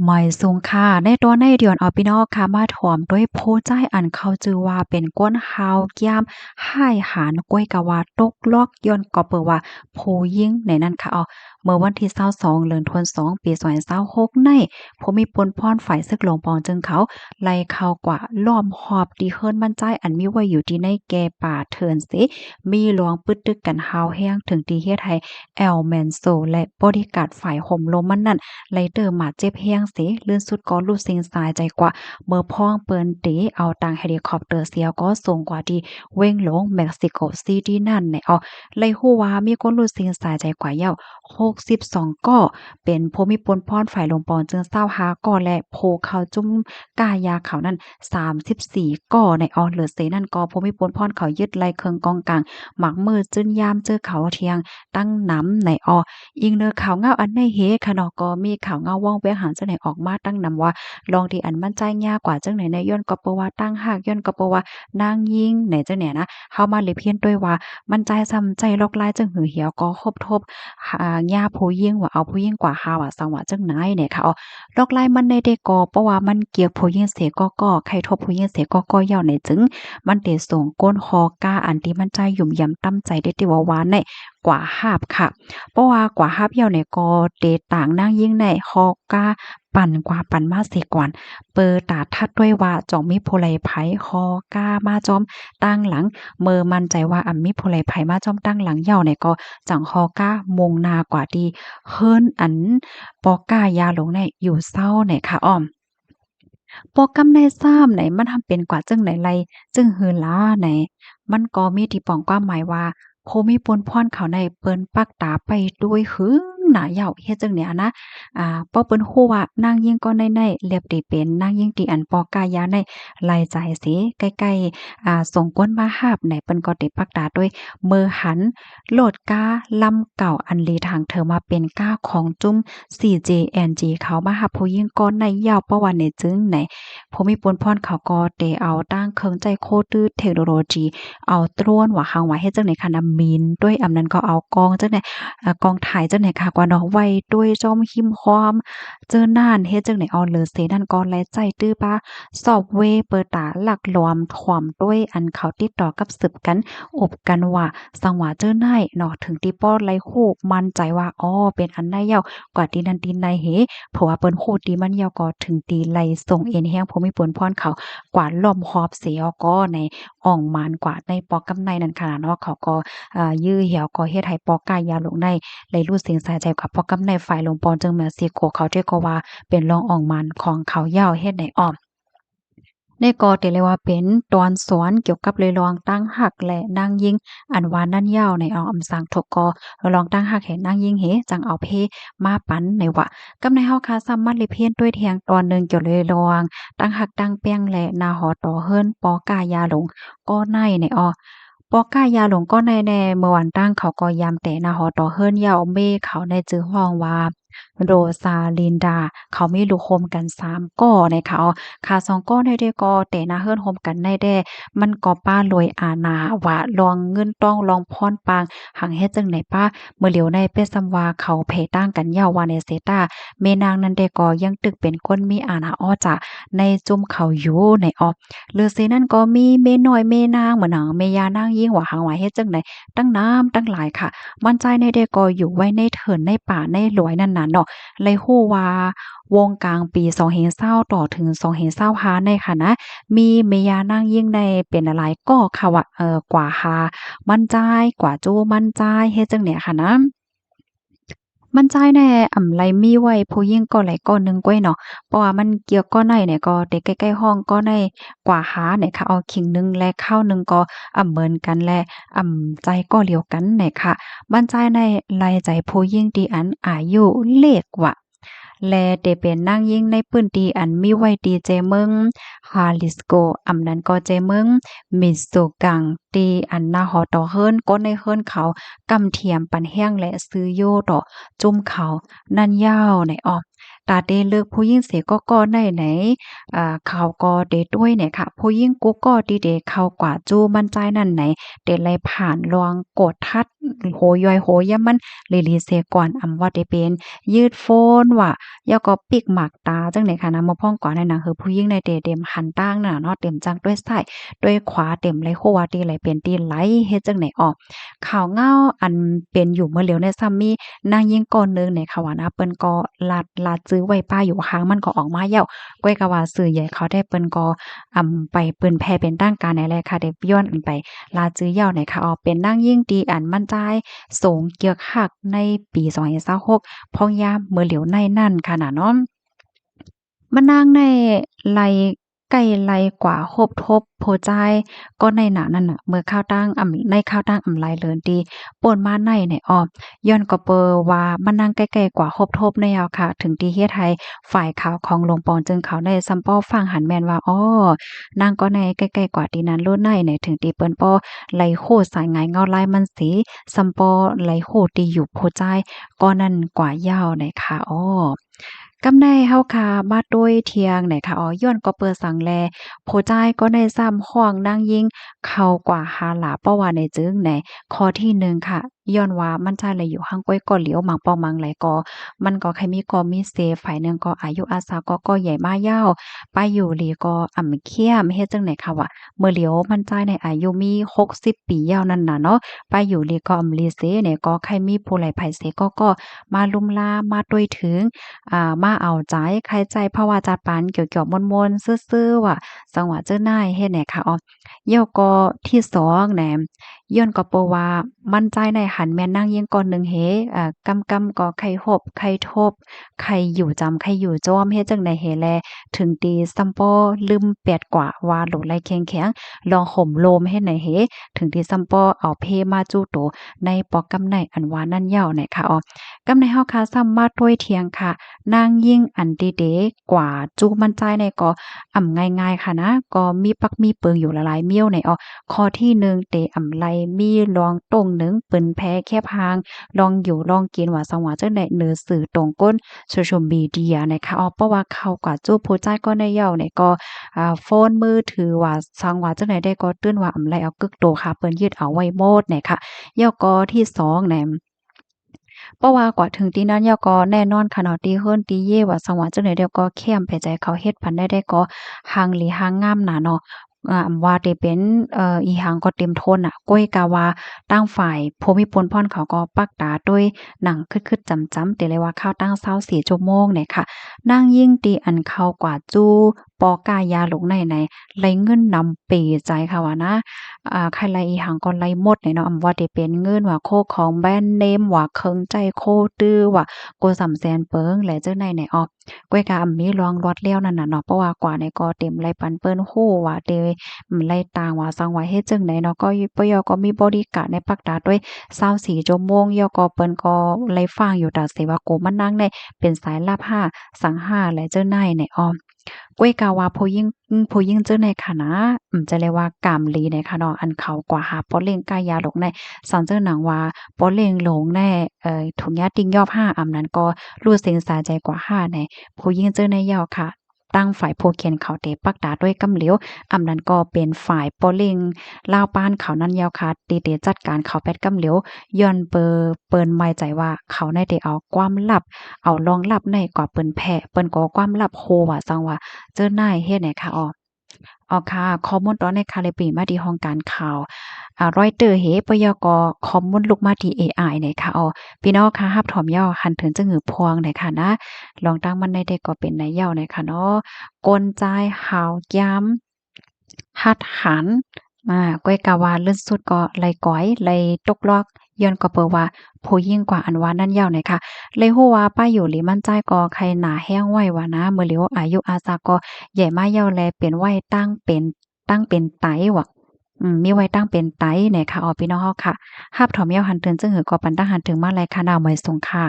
ไม่สูงค่ะในตัวในเดือนเอาพี่น้องค่ะมาถ่อมด้วยผู้ใจอันเขาจือว่าเป็นก้นเฮาย่ามห้ายหารก้วยกะว่าตกลอกย้อนก็เปิดว่าผู้ยิ่งในนั้นค่ะเมื่อวันที่22เดือนธันวาคมปี2026ในผู้มีปนพรฝ่ายศึกหลวงปองจึงเขาไล่เข้ากว่าล้อมหอบดีเฮิรนมั่นใจอันมีไว้อยู่ที่ในแก่ป่าเถินสิมีหลวงปึดตึกกันฮาวแห้งถึงที่เฮ็ดให้แอลแมนโซและบริการดฝ่ายห่มลมมันนั่น ไลเตอร์มาเจ็บแฮงเสลื่นสุดก็ลูดซิงสายใจกว่าเมื่อพ้องเปิ้นเตเอาตังเฮลิคอปเตอร์เสียก็ส่งกว่าที่เว้งหลงเม็กซิโกซิตี้นั่นในเลยฮู้ว่ามีคนลูดซิงสายใจกว่าเย้า62ก้อเป็นผู้มีปนพรฝ่ายลมปอนจึง25ก้อและโพเขาจุ้มกายาเขานั้น34ก้อในเหลือเสนั่นก็ผู้มีปนพรเขายึดไล่เครื่องกองกลางหมักมือจึนยามเจอเขาเทียงตั้งน้ำในอิงเนอข่าวเงาอันในเฮค่ะเนาะก็มีข่าวเงาว่องแวงหารจังไหนออกมาตั้งนำว่าลองที่อันมั่นใจยากกว่าจังไหนในย้อนก็เปว่าตั้งหากย้อนก็เปว่านางยิงไหนจังเนี่ยนะเฮามาเลยเพี้ยนด้วยว่ามั่นใจซ้ำใจลอกลายจังหือเหี่ยวก็ครบทบย่าผู้ยิ่งว่าเอาผู้ยิ่งกว่าเฮาสังว่าจังไหนเนี่ยค่ะลอกลายมันในเดกอเพราะว่ามันเกี่ยวผู้ยิ่งเสก็ใครทบผู้ยิ่งเสก็ยาวในจึงมันเตส่งก้นคอกาอันที่มันใจหยุ่มยำตั้มใจได้ติว่าหวานในกว่าหาบค่ะ เพราะว่ากว่าฮับเหี่ยวเนี่ยก็เตต่างนางยิ่งในฮอกกาปั่นกว่าปั่นมาเสกวนเปิดตาทัดด้วยว่าจองมีผู้ไลไผฮอกามาจอมตั้งหลังเมื่อมั่นใจว่ามีผู้ไลไผมาจอมตั้งหลังเหย้าเนี่ยก็จังฮอกามงหนากว่าดีเฮิรนอันปอกายาหลงในอยู่เศร้าเนี่ยค่ะปอกำในซ้ำไหนมันทำเป็นกว่าจึงไหนไรจึงหือล้าไหนมันก็มีที่ป้องความหมายว่าโคมีปนพรเขาในเปิ้นปักตาไปด้วยหึงหน้าเหย้าเฮ็ดจังเนี่ยนะป้อเปิ้นฮู้ว่านางยิ่งก็ในๆเรียบได้เป็นนางยิ่งที่อันปอกายาในไล่ใจสิใกล้ๆส่งก้นมาหาบไหนเปิ้นก็ได้ปักตาด้วยมือหันโหลดกาลำเก่าอันลีทางเธอมาเป็นก้าของจุ้ม CJNG เขามาหับผู้ยิ่งก้อนในยาวประวันในจึงไหน ผู้มีปนพรเขาก็ได้เอาตั้งเครื่องใจโคตื้อเทคโนโลยีเอาตรวนว่าหังว่าเฮ็ดจังได๋ค่ะนำมีนด้วยอำนั้นก็เอากองจังได๋กองถ่ายจังได๋ค่ะกว่าเนาะไว้ด้วยจอมหิมความเจอน่านเฮ็ดจังได๋เอาเลอเสนั่นก็แลใจตื้อปาซอฟต์แวร์เปิดตาหลักหลวมถ่วมด้วยอันเขาติดต่อกับสืบกันอบกันว่าสังว่าเจอไ้เนาะถึงที่ป้อไลคู่มั่นใจว่าเป็นอันใดยาวกว่าตีนันตีในเหเพราะว่าเปิ้นฮู้ตีมันยาวก็ถึงตีไลส่งเอ็นแฮงผู้มีปนพรเขากว่าล้อมหอบเสียก็ในอ่องมานกว่าในปอกำในนั่นค่ะเนาะเขาก็ยื้อเหี่ยวก็เฮ็ดให้ปอกายาลงในเลยรู้สึกสะใจกับปอกำในฝ่ายลงปอนจึงแม้สิโกเขาที่ก็ว่าเป็นรองอ่องมันของเขายาวเฮ็ดให้อ้อม นี่ก็ถือเลยว่าเป็นตอนสอนเกี่ยวกับเลยลองตั้งหักและนางยิงอันว่านั่นยาวในเอาอำสางทกก็ลองตั้งหักให้นางยิงเหจังเอาเพมาปันในว่ากำในเฮาคาซ้ำมัดเลยเพี้ยนด้วยแทงตอนหนึ่งเกี่ยวเลยลองตั้งหักตั้งเปียงและนาหอต่อเฮิรนปอกายาหลงก็ในในปอกายาหลงก็ในแน่เมื่อวันตั้งเขาก็ยามแต่นาหอต่อเฮิรนยาวเมเขาในจื้อห้องว่าโรซาลินดาเขามีลูกโฮมกัน3ก้อนะคะค่ะ2ก้อได้ได้ก็แต่นาเฮิรนโฮมกันได้แด้มันก็ป้ารวยอาณาว่าลองเงินต้องลองพรปางหังเฮ็ดจังไหนป้าเมื่อเหลียวในเปซำว่าเขาเพตั้งกันยาวว่าในเซตาแม่นางนั้นได้ก็ยังตึกเป็นคนมีอาณาจ้ะในจุ่มเขาอยู่ในหรือเซนั่นก็มีเมน้อยเมนางเหมือนหนังเมยานางยิ่งว่าหังว่าเฮ็ดจังไดตั้งน้ำตั้งหลายค่ะมั่นใจในได้ก็อยู่ไว้ในเถินในป่าในหลวยนั่นน่ะเนาะ เลยฮู้ว่าวงกลางปี2020ต่อถึง2025ในค่ะนะมีเมยานางยิ่งในเป็นหลายๆก็ค่ะว่ากว่าหามั่นใจกว่าจู้มั่นใจเฮ็ดจั่งเนี่ยค่ะนะมั่นใจแน่ไรมีไว้ผู้หญิงก็ไหลก็หนึ่งก้อยเนาะเพราะว่ามันเกี่ยวก็ในเนี่ยก็เด็กใกล้ๆห้องก็ในกว่าหาเนี่ยค่ะเอาขิงหนึ่งและข้าวหนึ่งก็เหมือนกันแลใจก็เดียวกันเนี่ยค่ะมั่นใจในรายใจผู้หญิงที่อันอายุเลขว่า และได้เป็นนางยิ่งในพื้นที่อันมีไว้ดีเจเมืองฮาลิสโกอำนั้นก็เจเมืองมิโซกังตีอันนาฮอตอเฮิรนก็ในเฮิรนเขากำเทียมปันแห้งและซื้อโยดอกจุ่มเขานั่นยาวใน ตาเตเลือกผู้หญิงเสียก็ได้ไหนเขาก็เดด้วยเนี่ยค่ะผู้หญิงกูก็ดีเดเขากว่าจู้มั่นใจนั่นไหนเดเลยผ่านลวงกดทัดโหยอยโหยยมันลีเสก่อนว่าได้เป็นยืดโฟนว่ะแล้วก็ปิกหมากตาจังไหนค่ะนะมาพ้องก่อนในหนังคือผู้หญิงในเต็มหันตั้งน่ะเนาะเต็มจังด้วยซ้ายด้วยขวาเต็มไหลโควาตีไหลเป็นตีไหลเฮ็ดจังไหนออกข่าวเงาอันเป็นอยู่เมื่อเหลียวในซ้ำมีนางยิงก่อนนึงในค่ะว่านะเปิ้นก็ลาดจื้อไว้ป้าอยู่ข้างมันก็ออกมาแล้ว ก้อยกะว่าสื่อใหญ่เขาได้เปิ้นก็ไปเปิ้นแพ่เป็นตั้งการไหนแลค่ะได้ย้อนอันไปลาจื้อยาวไหนค่ะเป็นนางยิ่งดีอันมั่นใจสูงเกียกคักในปี2026พ้องยามเมื่อเหลียวในนั่นค่ะน่ะเนาะ มานั่งในไลไก่ไลกว่าโฮบทบโพจ่ายก็ในหนานั่นน่ะเมื่อข้าวตั้งในข้าวตั้งไลเลินดีป่นมาในเนี่ยอ้อย้อนก็เปอว่ามานั่งใกล้ๆกว่าโฮบทบในเอาค่ะถึงที่เฮ็ดให้ฝ่ายข่าวของหลวงปอนจึงเขาได้ซัมป้อฟังหันแม่นว่าอ้อนางก็ในใกล้ๆกว่าที่นั้นโลดในเนี่ยถึงที่เปิ้นป้อไหลโคสายงายเงาลายมันสีซัมป้อไหลโคตีอยู่โพจ่ายก็นั่นกว่ายาวในค่ะอ้อกำไดเฮาค่ะมาด้วยเทียงไหนค่ะย้อนก็เปิดสังแลผู้จ่ายก็ได้ซ้ำห้องนางยิงเข้ากว่าหาหลาเพราะว่าในจึงไหนข้อที่1ค่ะย้อนว่ามันจ่ายเลยอยู่ห้างก้อยก็เหลียวหมังปอมังไหลก็มันก็ใครมีก็มีเซฝ่ายหนึ่งก็อายุอาสาก็ใหญ่มายาวไปอยู่หลีก็เคี้ยมเฮ็ดจังไหนค่ะว่าเมื่อเหลียวมันจ่ายในอายุมี60ปียาวนั่นน่ะเนาะไปอยู่หลีก็ลีเซเนี่ยก็ใครมีผู้ไหลไผเสก็มาลุมลามาด้วยถึง มาเอาใจใครใจเพราะว่าจัดปานเกี่ยวๆม่วนๆซื่อๆว่าจังหวะเจ้านายเฮ็ดแหนค่ะย่อก็ที่2แหนย้อนก็เปว่ามั่นใจในหันแม่นนางยิงก่อนหนึ่งเฮกำก็ไข่หบไข่ทบไข่อยู่จำไข่อยู่จอมเฮ็ดจังได๋เฮแลถึงตีซัมปอลืมแปดกว่าว่าโหลไหลแข็งๆลองห่มโลมเฮ็ดไหนเฮถึงที่ซัมปอเอาเพมาจู้โตในปอกกำไนอันว่านั่นยาวไหนค่ะกำในเฮาค่ะซ้ำมาถ้วยเทียงค่ะ นางยิ่งอันดีเดกว่าจู้มั่นใจในก็ง่ายๆค่ะนะก็มีปักมีเปิงอยู่หลายๆเมี่ยวในข้อที่1เตไลมีลองตรงหนึ่งเปิ้นแพ้แค่พางลองอยู่ลองกินว่าสังว่าจังได๋เนือสื่อตรงก้น social media นะคะเพราะว่าเขากว่าจู้ผู้ใจายก็ได้เย้าเนี่ยก็โฟนมือถือว่าสังว่าจังได๋ได้ก็ตื้นว่าไลเอากึกโตค่ะเปิ้นยึดเอาไว้โมดเนี่ยค่ะแล้วก็ที่2แหน เพราะว่ากว่าถึงที่นั้นยาก็แน่นอนค่ะเนาะตีเฮิรนตีเย่ว่าสว่าจังได๋เดี๋ยวก็เข้มไปใจเขาเฮ็ดพันได้ก็หังหลีหังงามน่ะเนาะว่าได้เป็นอีหังก็เต็มทนน่ะก้อยกะว่าตั้งฝ่ายภูมิพลพ่อนเขาก็ปักตาด้วยหนังคึดๆจำๆแต่เลยว่าข้าวตั้ง24ชั่วโมงเนี่ยค่ะนางยิ่งตีอันเข้ากว่าจู้ปอกายาลงในไหลเงินนำเปใจค่ะว่านะ ใครไลอีหังก็ไล่หมดเนี่ยเนาะว่าได้เป็นเงินว่าโคของแบรนด์เนมว่าเคิงใจโคตื้อว่าโกสำแสนเปิงและเจ้าในก้อยกะมีรองรอดแล้วนั่นน่ะเนาะเพราะว่ากว่าในก็เต็มไลปันเปิ้นฮู้ว่าเตไล่ต่างว่าสังว่าเฮ็ดจังไดเนาะก็ปยก็มีบริการในปักตาด้วย24ชั่วโมงยอก็เปิ้นก็ไล่ฟังอยู่ตาเสว่าโกมันนั่งในเป็นสายลับ5สัง5และเจ้านายในก้วยกาว่าผู้หญิงเจ้าในค่ะนะจะเรียกว่ากามลีในค่ะเนาะอันเขากว่าหาป้อเล่งกายาหลงในสันเจ้าหนังว่าป้อเล่งหลงในถุงยาติงยอบ5นั้นก็รู้เสียงสาใจกว่า5ในผู้หญิงเจ้าในยาวค่ะตั้งฝ่ายผู้เขียนเขาเตปักตาด้วยกำเหลียวนั้นก็เป็นฝ่ายป้อเล่งลาวปานเขานั้นยาวค่ะตีเตจัดการเขาแปดกำเหลียวย้อนเปิ้นไว้ใจว่าเขาในได้เอาความลับเอารองลับในกว่าเปิ้นแพ้เปิ้นก็ความลับโคว่าซังว่า เจ้านายเฮ็ดไหนคะค่ะข้อมูลตอนในคาเลปีมาที่ห้องการข่าวReuters เฮปยกข้อมูลลูกมาที่เอไอเนี่ยค่ะพี่น้องค่ะรับถอมยาวหันถึงจะหือพวงเนี่ยค่ะนะลองตั้งมันได้ก็เป็นในยาวเนี่ยค่ะเนาะกลจายหาวย้ำหัดหันก้อยกะว่าลื่นสุดก็ไหลก๋อยไหลตกลอกย้อนก็เปิดว่าผู้ยิ่งกว่าอันว่านั่นยาวเนี่ยค่ะเลยฮู้ว่าป้าอยู่หรือมั่นใจก็ใครหนาแห้งไว้ว่านะเมื่อเหลียวอายุอาสาก็ใหญ่มายาวแลเป็นไว้ตั้งเป็นไตว่ะมีไว้ตั้งเป็นไตเนี่ยค่ะพี่น้องเฮาค่ะรับถอมยาวหันถึงจึงหือก็ปันตั้งหันถึงมาแลค่ะนาวไว้ส่งค่ะ